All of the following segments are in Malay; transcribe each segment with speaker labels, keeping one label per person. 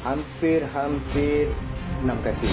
Speaker 1: hampir 6 kaki.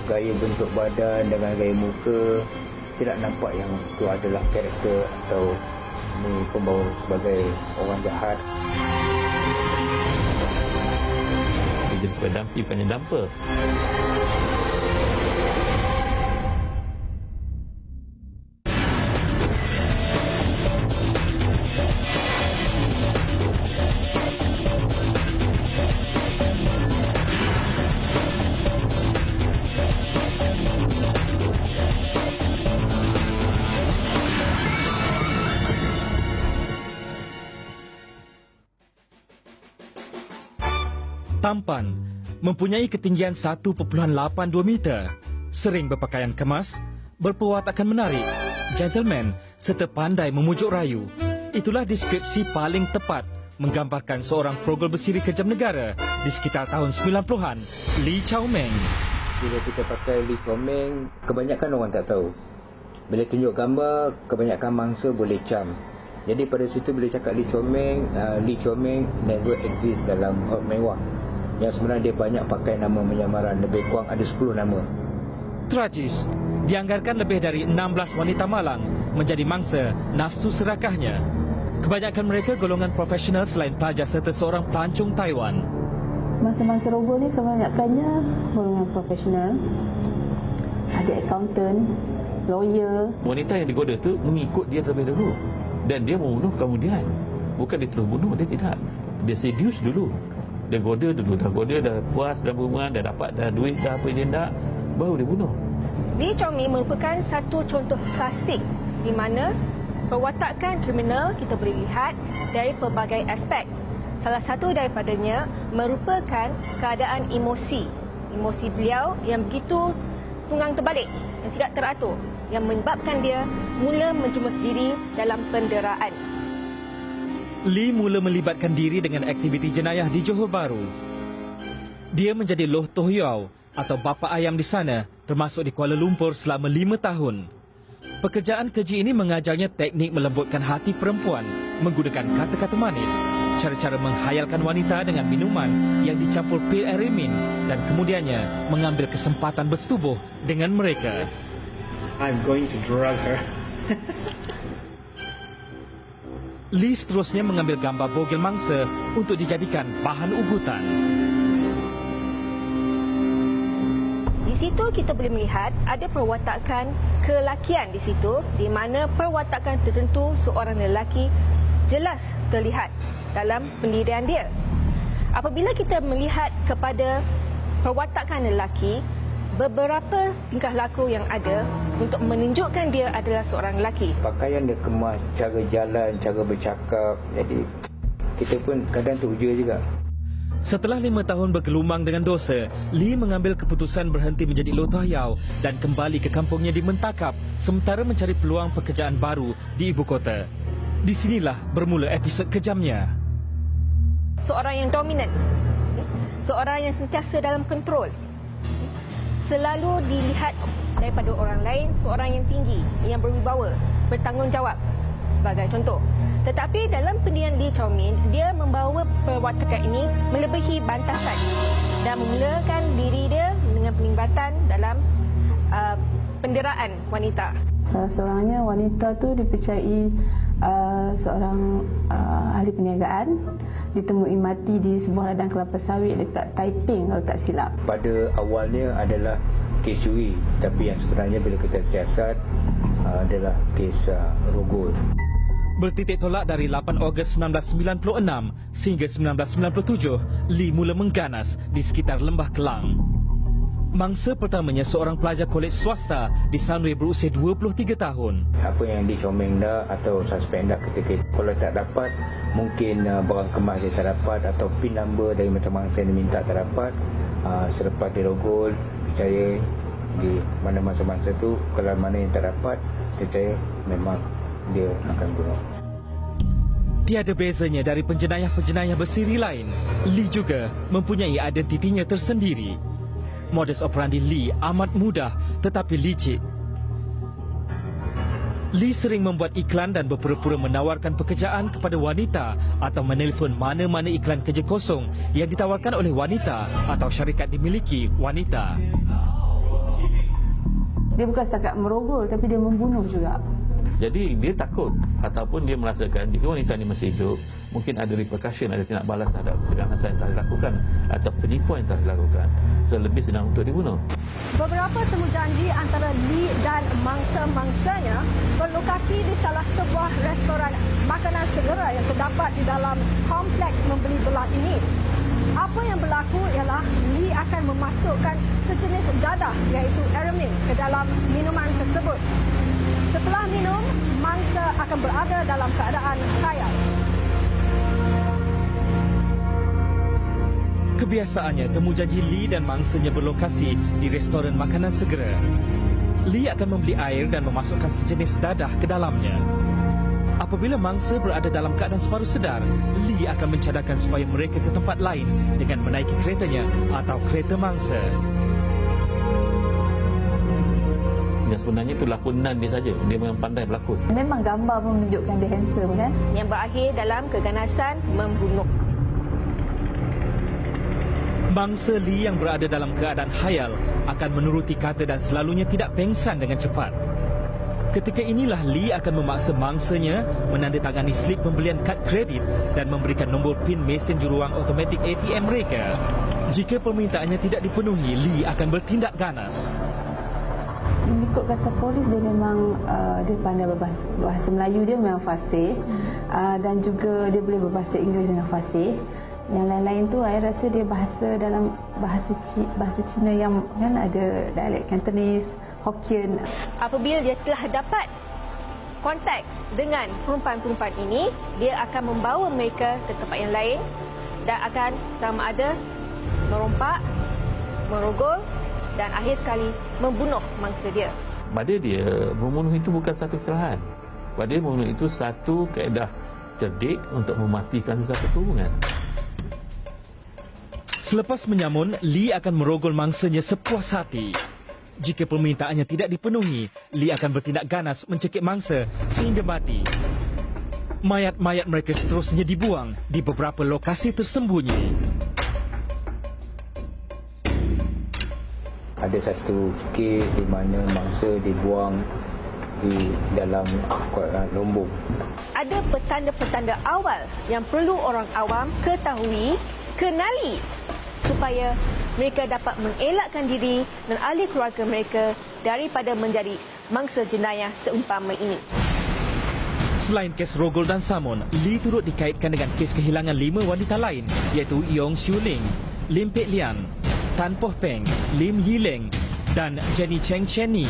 Speaker 1: Gaya bentuk badan dengan gaya muka tidak nampak yang itu adalah karakter atau ini pembawa sebagai orang jahat.
Speaker 2: Dia jenis pedampi, bukannya dumper.
Speaker 3: Tampan, mempunyai ketinggian 1.82 meter, sering berpakaian kemas, berperwatakan menarik, gentleman serta pandai memujuk rayu. Itulah deskripsi paling tepat menggambarkan seorang progol bersiri kejam negara di sekitar tahun 90-an, Lee Chow Meng.
Speaker 1: Bila kita pakai Lee Chow Meng, kebanyakan orang tak tahu. Bila tunjuk gambar, kebanyakan mangsa boleh cam. Jadi pada situ bila cakap Lee Chow Meng never exist dalam mewah. Yang sebenarnya dia banyak pakai nama menyamaran, lebih kurang ada 10 nama.
Speaker 3: Tragis, dianggarkan lebih dari 16 wanita malang menjadi mangsa nafsu serakahnya. Kebanyakan mereka golongan profesional selain pelajar serta seorang pelancong Taiwan.
Speaker 4: Mangsa-mangsa rogol ni kebanyakannya golongan profesional. Ada accountant, lawyer.
Speaker 2: Wanita yang digoda tu mengikut dia terlebih dahulu. Dan dia membunuh kemudian. Bukan dia terus bunuh, dia tidak. Dia seduce dulu. Dia goda dulu, dah puas, dah berumah, dah dapat dah duit, dah apa yang dia nak, baru dia bunuh.
Speaker 5: Lee Chow Meng merupakan satu contoh klasik di mana perwatakan kriminal kita boleh lihat dari pelbagai aspek. Salah satu daripadanya merupakan keadaan emosi. Emosi beliau yang begitu tunggang terbalik, yang tidak teratur, yang menyebabkan dia mula menjumus diri dalam penderaan.
Speaker 3: Lee mula melibatkan diri dengan aktiviti jenayah di Johor Bahru. Dia menjadi Loh Toh Yau atau bapa ayam di sana, termasuk di Kuala Lumpur selama 5 tahun. Pekerjaan keji ini mengajarnya teknik melembutkan hati perempuan menggunakan kata-kata manis, cara-cara menghayalkan wanita dengan minuman yang dicampur pil Arimin dan kemudiannya mengambil kesempatan bersetubuh dengan mereka.
Speaker 6: I'm going to drug her.
Speaker 3: Lee seterusnya mengambil gambar bogel mangsa untuk dijadikan bahan ugutan.
Speaker 5: Di situ kita boleh melihat ada perwatakan kelakian di situ, di mana perwatakan tertentu seorang lelaki jelas terlihat dalam pendirian dia. Apabila kita melihat kepada perwatakan lelaki, beberapa tingkah laku yang ada untuk menunjukkan dia adalah seorang lelaki.
Speaker 1: Pakaian dia kemas, cara jalan, cara bercakap. Jadi kita pun kadang teruja juga.
Speaker 3: Setelah 5 tahun bergelumang dengan dosa, Lee mengambil keputusan berhenti menjadi Loh Toh Yau dan kembali ke kampungnya di Mentakap sementara mencari peluang pekerjaan baru di ibu kota. Di sinilah bermula episod kejamnya.
Speaker 5: Seorang yang dominan, seorang yang sentiasa dalam kontrol, selalu dilihat daripada orang lain, seorang yang tinggi, yang berwibawa, bertanggungjawab sebagai contoh. Tetapi dalam pendirian Lee Chow Meng, dia membawa perwatakan ini melebihi bantasan dan memulakan diri dia dengan penglibatan dalam penderaan wanita.
Speaker 4: Salah seorangnya wanita tu dipercayai seorang ahli perniagaan ditemui mati di sebuah ladang kelapa sawit dekat Taiping kalau tak silap.
Speaker 1: Pada awalnya adalah kes curi, tapi yang sebenarnya bila kita siasat adalah kes rogol.
Speaker 3: Bertitik tolak dari 8 Ogos 1996 sehingga 1997, Lee mula mengganas di sekitar Lembah Kelang. Mangsa pertamanya seorang pelajar kolej swasta di Sunway berusia 23 tahun.
Speaker 1: Apa yang Lee Chow Meng dah atau suspek dah ketika kalau tak dapat, mungkin barang kemas dia tak dapat atau PIN number dari macam mangsa yang diminta tak dapat. Selepas dia rogol, percaya di mana mangsa-mangsa tu, kalau mana yang tak dapat, percaya memang dia akan bunuh.
Speaker 3: Tiada bezanya dari penjenayah-penjenayah bersiri lain, Lee juga mempunyai identitinya tersendiri. Modus operandi Lee amat mudah tetapi licik. Lee sering membuat iklan dan berpura-pura menawarkan pekerjaan kepada wanita atau menelpon mana-mana iklan kerja kosong yang ditawarkan oleh wanita atau syarikat dimiliki wanita.
Speaker 4: Dia bukan setakat merogol tapi dia membunuh juga.
Speaker 2: Jadi dia takut ataupun dia merasakan jika wanita ini masih hidup, mungkin ada repercussion, ada tindak balas terhadap keganasan yang telah dilakukan atau penipuan yang telah dilakukan. So lebih senang untuk dibunuh.
Speaker 5: Beberapa temujanji antara Lee dan mangsa-mangsanya berlokasi di salah sebuah restoran makanan segera yang terdapat di dalam kompleks membeli belah ini. Apa yang berlaku ialah Lee akan memasukkan sejenis dadah iaitu Aramin ke dalam minuman tersebut. Setelah minum, mangsa akan berada dalam keadaan khayal.
Speaker 3: Kebiasaannya, temujanji Lee dan mangsanya berlokasi di restoran makanan segera. Lee akan membeli air dan memasukkan sejenis dadah ke dalamnya. Apabila mangsa berada dalam keadaan separuh sedar, Lee akan mencadangkan supaya mereka ke tempat lain dengan menaiki keretanya atau kereta mangsa.
Speaker 2: Yang sebenarnya itu lakonan dia saja. Dia memang pandai berlakon.
Speaker 4: Memang gambar pun menunjukkan dia handsome kan?
Speaker 5: Yang berakhir dalam keganasan membunuh.
Speaker 3: Mangsa Lee yang berada dalam keadaan khayal akan menuruti kata dan selalunya tidak pengsan dengan cepat. Ketika inilah Lee akan memaksa mangsanya menandatangani slip pembelian kad kredit dan memberikan nombor PIN mesin juruang automatik ATM mereka. Jika permintaannya tidak dipenuhi, Lee akan bertindak ganas.
Speaker 4: Mengikut kata polis, dia memang dia pandai berbahasa Melayu, dia memang fasih dan juga dia boleh berbahasa Inggeris dengan fasih. Yang lain-lain tu saya rasa dia bahasa dalam bahasa Cina yang kan ada dialek Cantonese, Hokkien.
Speaker 5: Apabila dia telah dapat kontak dengan perempuan-perempuan ini, dia akan membawa mereka ke tempat yang lain dan akan sama ada merompak, merogol dan akhir sekali membunuh mangsa dia.
Speaker 2: Pada dia, membunuh itu bukan satu kesalahan. Pada dia, membunuh itu satu kaedah cerdik untuk mematikan sesuatu hubungan.
Speaker 3: Selepas menyamun, Lee akan merogol mangsanya sepuas hati. Jika permintaannya tidak dipenuhi, Lee akan bertindak ganas mencekik mangsa sehingga mati. Mayat-mayat mereka seterusnya dibuang di beberapa lokasi tersembunyi.
Speaker 1: Ada satu kes di mana mangsa dibuang di dalam lumbung.
Speaker 5: Ada petanda-petanda awal yang perlu orang awam ketahui, kenali supaya mereka dapat mengelakkan diri dan ahli keluarga mereka daripada menjadi mangsa jenayah seumpama ini.
Speaker 3: Selain kes rogol dan samun, Lee turut dikaitkan dengan kes kehilangan 5 wanita lain iaitu Yong Siu Ling, Lim Pek Lian, Tan Poh Peng, Lim Yi Leng dan Jenny Cheng Chenny.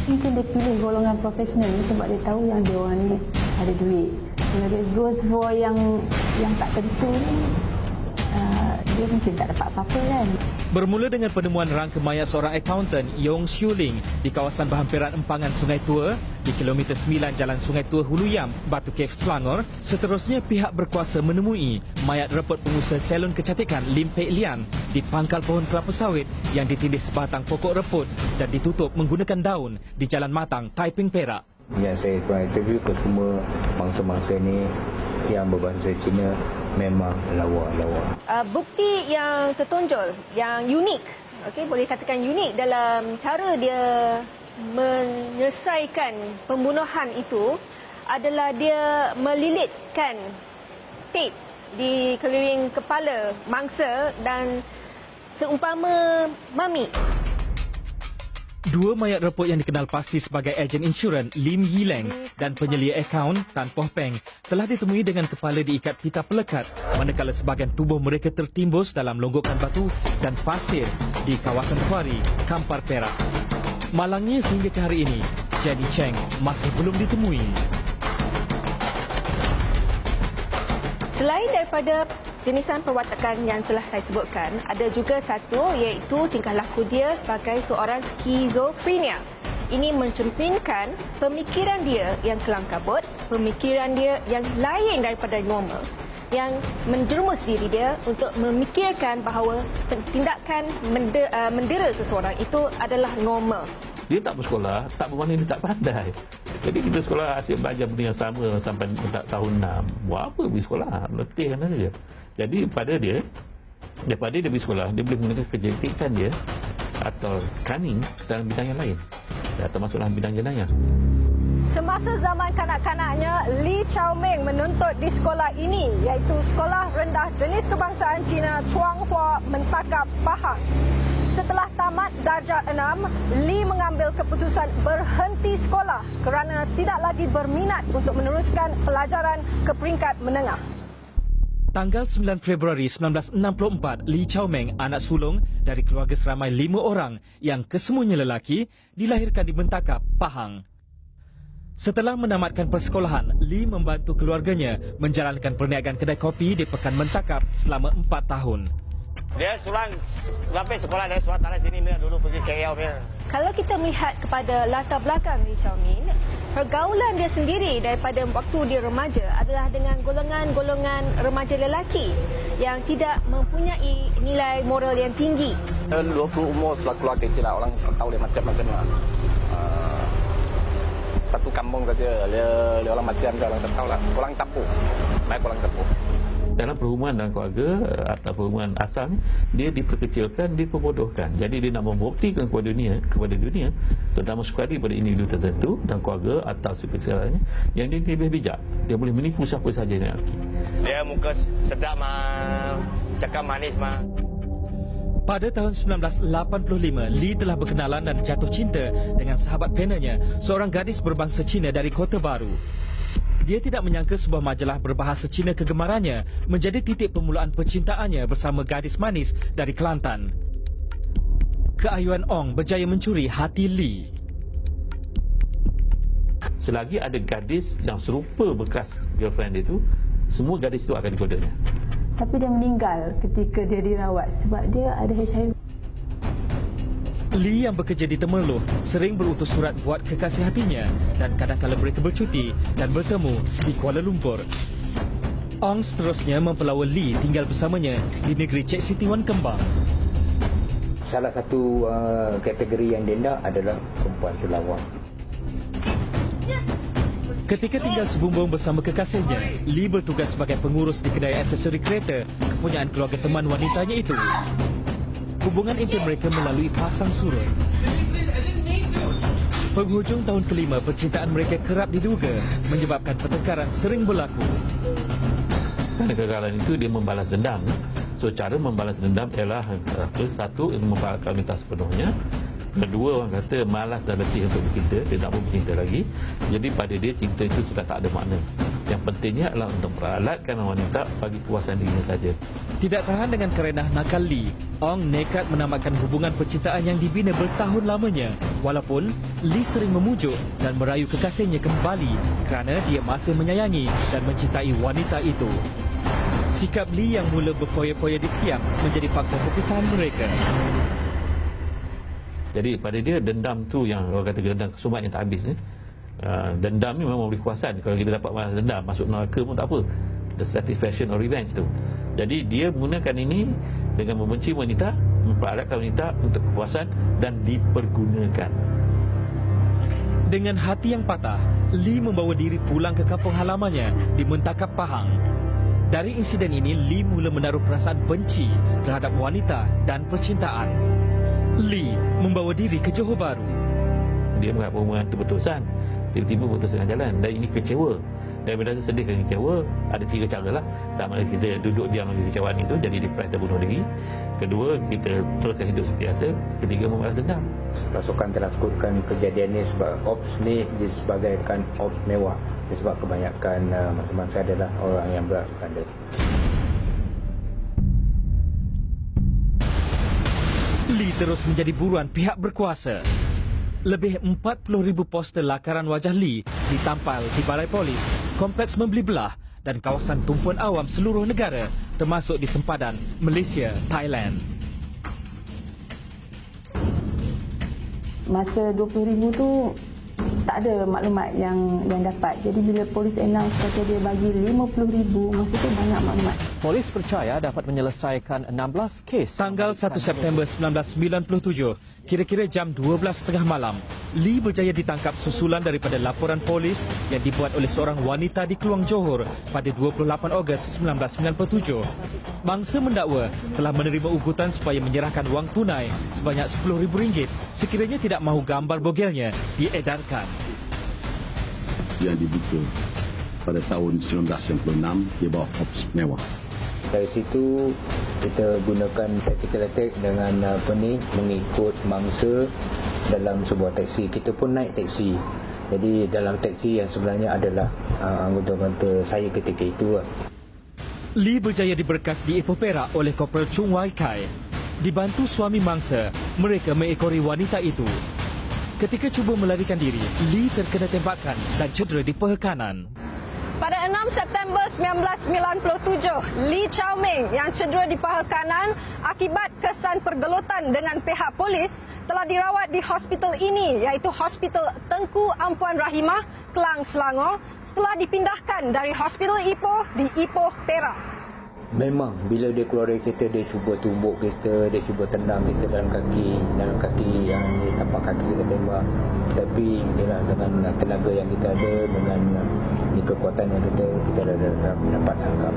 Speaker 4: Mungkin dia pilih golongan profesional ni sebab dia tahu yang dia orang ni ada duit. Kalau dia ghost boy yang tak tentu ni, dia mungkin tak dapat apa-apa kan.
Speaker 3: Bermula dengan penemuan rangka mayat seorang akaunten, Yong Siu Ling, di kawasan berhampiran empangan Sungai Tua di kilometer 9 Jalan Sungai Tua Hulu Yam, Batu Cave, Selangor. Seterusnya, pihak berkuasa menemui mayat reput pengusaha salon kecantikan Lim Pek Lian di pangkal pohon kelapa sawit yang ditindih sebatang pokok reput dan ditutup menggunakan daun di Jalan Matang, Taiping, Perak.
Speaker 1: Yang saya pernah interview ke semua mangsa-mangsa ni yang berbahasa Cina memang lawa-lawa.
Speaker 5: Bukti yang tertonjol, yang unik, boleh katakan unik dalam cara dia menyelesaikan pembunuhan itu adalah dia melilitkan tape di keliling kepala mangsa dan seumpama mami.
Speaker 3: 2 mayat reput yang dikenal pasti sebagai ejen insurans Lim Yi Leng dan penyelia akaun Tan Poh Peng telah ditemui dengan kepala diikat pita pelekat, manakala sebahagian tubuh mereka tertimbus dalam longgokan batu dan pasir di kawasan Kuari, Kampar, Perak. Malangnya sehingga ke hari ini, Jenny Cheng masih belum ditemui.
Speaker 5: Selain daripada jenisan perwatakan yang telah saya sebutkan, ada juga satu iaitu tingkah laku dia sebagai seorang skizofrenia. Ini mencerminkan pemikiran dia yang kelam kabut, pemikiran dia yang lain daripada normal, yang menjerumus diri dia untuk memikirkan bahawa tindakan mendera seseorang itu adalah normal.
Speaker 2: Dia tak bersekolah, tak bermakna dia tak pandai. Jadi kita sekolah asyik belajar benda yang sama sampai tahun 6. Buat apa pergi sekolah? Letihkan saja. Jadi daripada dia pergi sekolah, dia boleh menggunakan kecerdikan dia atau cunning dalam bidang yang lain. Termasuk dalam bidang jenayah.
Speaker 5: Semasa zaman kanak-kanaknya, Lee Chao Meng menuntut di sekolah ini, iaitu Sekolah Rendah Jenis Kebangsaan Cina Chuanghua Mentakap Pahang. Setelah tamat darjah 6, Lee mengambil keputusan berhenti sekolah kerana tidak lagi berminat untuk meneruskan pelajaran ke peringkat menengah.
Speaker 3: Tanggal 9 Februari 1964, Lee Chao Meng, anak sulung dari keluarga seramai 5 orang yang kesemuanya lelaki, dilahirkan di Mentakap, Pahang. Setelah menamatkan persekolahan, Lee membantu keluarganya menjalankan perniagaan kedai kopi di Pekan Mentakap selama 4 tahun.
Speaker 7: Dia sulang sampai sekolah dari Suatara sini dulu pergi KL punya.
Speaker 5: Kalau kita melihat kepada latar belakang Lee Chao Meng, pergaulan dia sendiri daripada waktu dia remaja adalah dengan golongan-golongan remaja lelaki yang tidak mempunyai nilai moral yang tinggi.
Speaker 8: Waktu umur keluar kecil lah, orang tahu dia macam-macam lah. Satu kampung saja, dia orang macam je, orang tak tahu lah. Orang campur, naik orang campur.
Speaker 2: Dalam perhubungan dan keluarga atau perhubungan asalnya, dia diperkecilkan, diperbodohkan. Jadi dia nak membuktikan kepada dunia, terutama sekali pada individu tertentu dan keluarga atau spesialnya, yang dia lebih bijak. Dia boleh menipu siapa saja yang nak.
Speaker 7: Dia muka sedap mah, cakap manis mah.
Speaker 3: Pada tahun 1985, Lee telah berkenalan dan jatuh cinta dengan sahabat penanya, seorang gadis berbangsa Cina dari Kota Baru. Dia tidak menyangka sebuah majalah berbahasa Cina kegemarannya menjadi titik permulaan percintaannya bersama gadis manis dari Kelantan. Keayuan Ong berjaya mencuri hati Lee.
Speaker 2: Selagi ada gadis yang serupa bekas girlfriend dia itu, semua gadis itu akan digodanya.
Speaker 4: Tapi dia meninggal ketika dia dirawat sebab dia ada HIV.
Speaker 3: Lee yang bekerja di Temerloh sering berutus surat buat kekasih hatinya dan kadang-kadang mereka bercuti dan bertemu di Kuala Lumpur. Ong seterusnya mempelawa Lee tinggal bersamanya di negeri Cik Siti Wan Kembang.
Speaker 1: Salah satu kategori yang dia nak adalah perempuan pelawak.
Speaker 3: Ketika tinggal sebumbung bersama kekasihnya, Lee bertugas sebagai pengurus di kedai aksesori kereta kepunyaan keluarga teman wanitanya itu. Hubungan intim mereka melalui pasang surut. Penghujung tahun kelima, percintaan mereka kerap diduga menyebabkan pertengkaran sering berlaku.
Speaker 2: Pada kegagalan itu dia membalas dendam. So cara membalas dendam ialah satu, membalaskan wanita sepenuhnya. Kedua, orang kata malas dan letih untuk bercinta, dia tak mau bercinta lagi. Jadi pada dia cinta itu sudah tak ada makna. Yang pentingnya adalah untuk meralatkan wanita bagi puasan dirinya saja.
Speaker 3: Tidak tahan dengan kerenah nakal Lee, Ong nekat menamatkan hubungan percintaan yang dibina bertahun lamanya. Walaupun Lee sering memujuk dan merayu kekasihnya kembali kerana dia masih menyayangi dan mencintai wanita itu. Sikap Lee yang mula berfoya-foya di Siam menjadi faktor perpisahan mereka.
Speaker 2: Jadi pada dia dendam tu yang orang kata dendam kesumat yang tak habis ni. Dendam ni memang beri kuasaan. Kalau kita dapat balas dendam, masuk neraka pun tak apa. The satisfaction or revenge tu. Jadi dia menggunakan ini dengan membenci wanita, memperalatkan wanita untuk kepuasan dan dipergunakan.
Speaker 3: Dengan hati yang patah, Lee membawa diri pulang ke kampung halamannya di Mentakap Pahang. Dari insiden ini, Lee mula menaruh perasaan benci terhadap wanita dan percintaan. Lee membawa diri ke Johor Bahru.
Speaker 2: Dia menganggap hubungan itu berterusan. Tiba-tiba putus tengah jalan dan ini kecewa. Dan bila rasa sedih dan kecewa, ada 3 cara lah. Sama ada kita duduk diam dengan kekecewaan itu, jadi depresi dan bunuh diri. Kedua, kita teruskan hidup seperti biasa. Ketiga, membalas dendam.
Speaker 1: Pasukan telah sebutkan kejadian ini sebab ops ni disebagaikan ops mewah. Sebab kebanyakan masa-masa adalah orang yang berasukan dia.
Speaker 3: Lee terus menjadi buruan pihak berkuasa. Lebih 40,000 poster lakaran wajah Lee ditampal di balai polis, kompleks membeli belah dan kawasan tumpuan awam seluruh negara termasuk di sempadan Malaysia, Thailand.
Speaker 4: Masa 20,000 tu tak ada maklumat yang dapat. Jadi bila polis announce kata dia bagi 50,000, masa tu banyak maklumat.
Speaker 9: Polis percaya dapat menyelesaikan 16 kes.
Speaker 3: Tanggal 1 September 1997, kira-kira jam 12.30 malam, Lee berjaya ditangkap susulan daripada laporan polis yang dibuat oleh seorang wanita di Kluang Johor pada 28 Ogos 1997. Mangsa mendakwa telah menerima ugutan supaya menyerahkan wang tunai sebanyak RM10,000 sekiranya tidak mahu gambar bogelnya diedarkan.
Speaker 9: Yang dibuka pada tahun 1996, dia bawa Forbes mewah.
Speaker 1: Dari situ kita gunakan tactical attack dengan mengikut mangsa dalam sebuah taksi. Kita pun naik taksi. Jadi dalam taksi yang sebenarnya adalah anggota-anggota saya ketika itu.
Speaker 3: Lee berjaya diberkas di Ipoh Perak oleh Korporal Chung Wai Kai. Dibantu suami mangsa, mereka mengekori wanita itu. Ketika cuba melarikan diri, Lee terkena tembakan dan cedera di paha kanan.
Speaker 5: Pada 6 September 1997, Lee Chow Meng yang cedera di paha kanan akibat kesan pergelutan dengan pihak polis telah dirawat di hospital ini, iaitu Hospital Tengku Ampuan Rahimah, Klang, Selangor, setelah dipindahkan dari Hospital Ipoh di Ipoh, Perak.
Speaker 1: Memang bila dia keluar dari kereta, dia cuba tumbuk kita, dia cuba tendang kita dalam kaki yang tapak kaki kita tembak. Tapi dengan tenaga yang kita ada, dengan kekuatan yang kita dapat tangkap.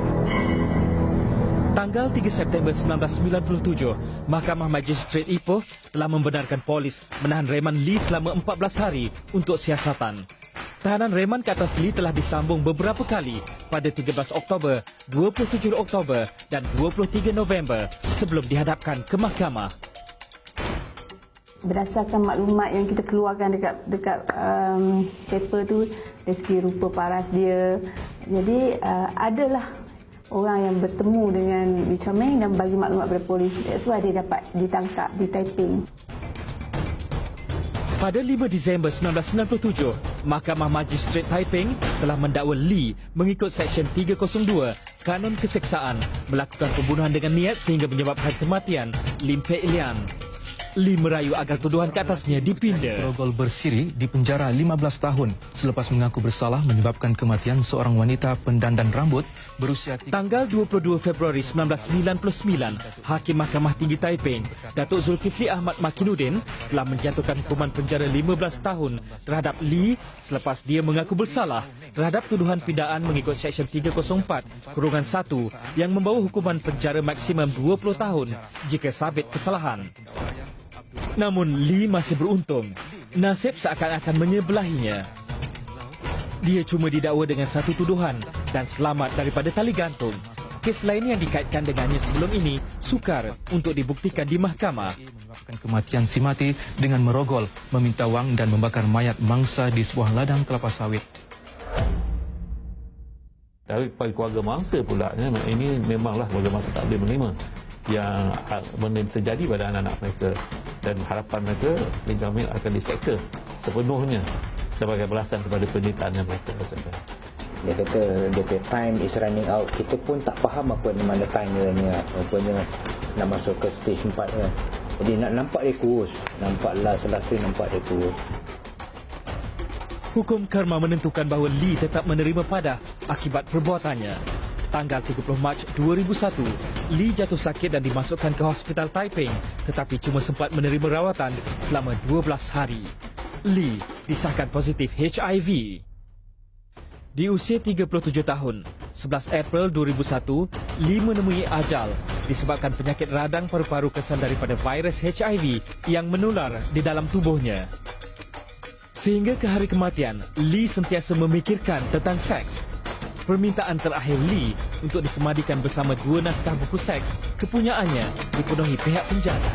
Speaker 3: Tanggal 3 September 1997, Mahkamah Magistrate Ipoh telah membenarkan polis menahan reman Lee selama 14 hari untuk siasatan. Tahanan reman ke atas Lee telah disambung beberapa kali pada 13 Oktober, 27 Oktober dan 23 November sebelum dihadapkan ke mahkamah.
Speaker 4: Berdasarkan maklumat yang kita keluarkan dekat paper tu, dari segi rupa paras dia, jadi adalah orang yang bertemu dengan Lee Chow Meng dan bagi maklumat kepada polis. That's why dia dapat ditangkap di Taiping.
Speaker 3: Pada 5 Disember 1997, Mahkamah Magistrate Taiping telah mendakwa Lee mengikut Seksyen 302 Kanun Keseksaan melakukan pembunuhan dengan niat sehingga menyebabkan kematian Lim Pek Lian. Lee merayu agar tuduhan ke atasnya dipinda.
Speaker 10: Rogol bersiri di penjara 15 tahun selepas mengaku bersalah menyebabkan kematian seorang wanita pendandan rambut berusia...
Speaker 3: Tanggal 22 Februari 1999, Hakim Mahkamah Tinggi Taiping, Datuk Zulkifli Ahmad Makinuddin telah menjatuhkan hukuman penjara 15 tahun terhadap Lee selepas dia mengaku bersalah terhadap tuduhan pindaan mengikut Seksyen 304-1 yang membawa hukuman penjara maksimum 20 tahun jika sabit kesalahan. Namun Lee masih beruntung. Nasib seakan-akan menyebelahinya. Dia cuma didakwa dengan satu tuduhan dan selamat daripada tali gantung. Kes lain yang dikaitkan dengannya sebelum ini sukar untuk dibuktikan di mahkamah.
Speaker 10: Menyebabkan kematian si mati dengan merogol, meminta wang dan membakar mayat mangsa di sebuah ladang kelapa sawit.
Speaker 2: Dari keluarga mangsa pula, ini memanglah keluarga mangsa tak boleh menerima yang terjadi pada anak-anak mereka, dan harapan mereka Lee Chow Meng akan diseksa sepenuhnya sebagai balasan kepada penderitaan yang mereka rasakan.
Speaker 1: Dia kata the time is running out. Kita pun tak faham apa mana time-nya, rupanya nak masuk ke stage 4 ni. Jadi nak nampak dia kurus, nampak last nampak dia kurus.
Speaker 3: Hukum karma menentukan bahawa Lee tetap menerima padah akibat perbuatannya. Tanggal 30 Mac 2001, Lee jatuh sakit dan dimasukkan ke Hospital Taiping tetapi cuma sempat menerima rawatan selama 12 hari. Lee disahkan positif HIV. Di usia 37 tahun, 11 April 2001, Lee menemui ajal disebabkan penyakit radang paru-paru kesan daripada virus HIV yang menular di dalam tubuhnya. Sehingga ke hari kematian, Lee sentiasa memikirkan tentang seks. Permintaan terakhir Lee untuk disemadikan bersama 2 naskah buku seks kepunyaannya dipenuhi pihak penjaga.